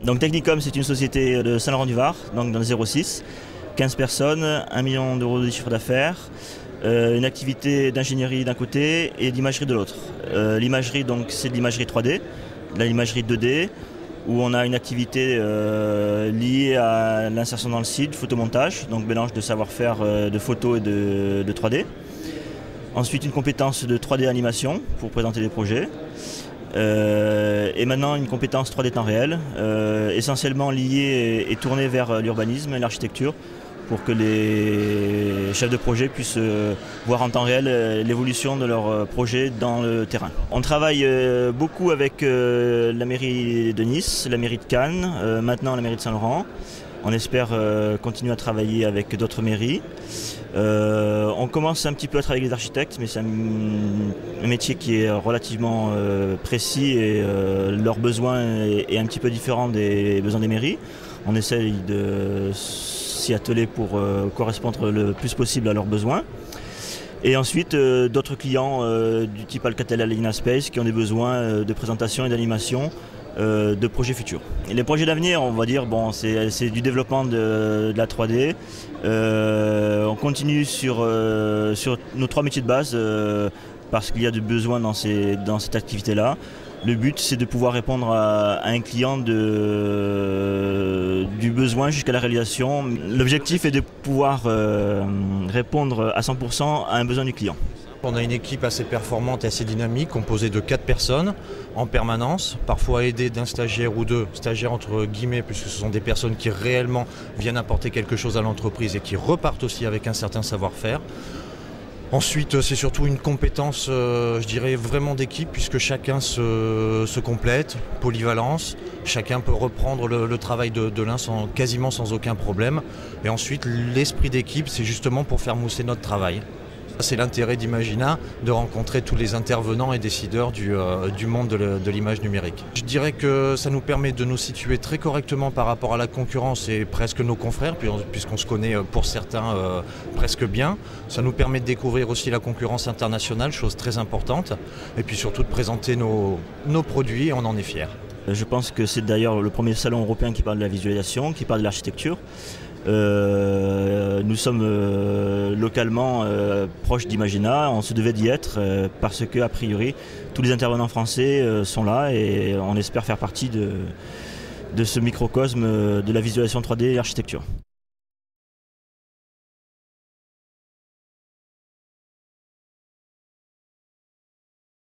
Donc Technicom, c'est une société de Saint-Laurent-du-Var, donc dans le 06, 15 personnes, 1 million d'euros de chiffre d'affaires, une activité d'ingénierie d'un côté et d'imagerie de l'autre. L'imagerie, donc, c'est de l'imagerie 3D, de l'imagerie 2D, où on a une activité liée à l'insertion dans le site, photomontage, donc mélange de savoir-faire de photo et de 3D. Ensuite, une compétence de 3D animation pour présenter des projets. Et maintenant une compétence 3D temps réel, essentiellement liée et tournée vers l'urbanisme et l'architecture, pour que les chefs de projet puissent voir en temps réel l'évolution de leur projet dans le terrain. On travaille beaucoup avec la mairie de Nice, la mairie de Cannes, maintenant la mairie de Saint-Laurent. On espère continuer à travailler avec d'autres mairies. On commence un petit peu à travailler avec les architectes, mais c'est un métier qui est relativement précis et leurs besoins est un petit peu différent des besoins des mairies. On essaye de s'y atteler pour correspondre le plus possible à leurs besoins. Et ensuite, d'autres clients du type Alcatel Alina Space qui ont des besoins de présentation et d'animation de projets futurs. Et les projets d'avenir, on va dire, bon, c'est du développement de la 3D. On continue sur nos 3 métiers de base parce qu'il y a du besoin dans cette activité-là. Le but, c'est de pouvoir répondre à un client du besoin jusqu'à la réalisation. L'objectif est de pouvoir répondre à 100% à un besoin du client. On a une équipe assez performante et assez dynamique, composée de 4 personnes en permanence, parfois aidées d'un stagiaire ou 2 stagiaires entre guillemets, puisque ce sont des personnes qui réellement viennent apporter quelque chose à l'entreprise et qui repartent aussi avec un certain savoir-faire. Ensuite, c'est surtout une compétence, je dirais, vraiment d'équipe, puisque chacun se complète, polyvalence, chacun peut reprendre le travail de l'un quasiment sans aucun problème. Et ensuite, l'esprit d'équipe, c'est justement pour faire mousser notre travail. C'est l'intérêt d'Imagina, de rencontrer tous les intervenants et décideurs du monde de l'image numérique. Je dirais que ça nous permet de nous situer très correctement par rapport à la concurrence et presque nos confrères, puisqu'on se connaît pour certains presque bien. Ça nous permet de découvrir aussi la concurrence internationale, chose très importante, et puis surtout de présenter nos produits, et on en est fiers. Je pense que c'est d'ailleurs le premier salon européen qui parle de la visualisation, qui parle de l'architecture. Nous sommes localement proches d'Imagina, on se devait d'y être parce que a priori tous les intervenants français sont là et on espère faire partie de ce microcosme de la visualisation 3D et l'architecture.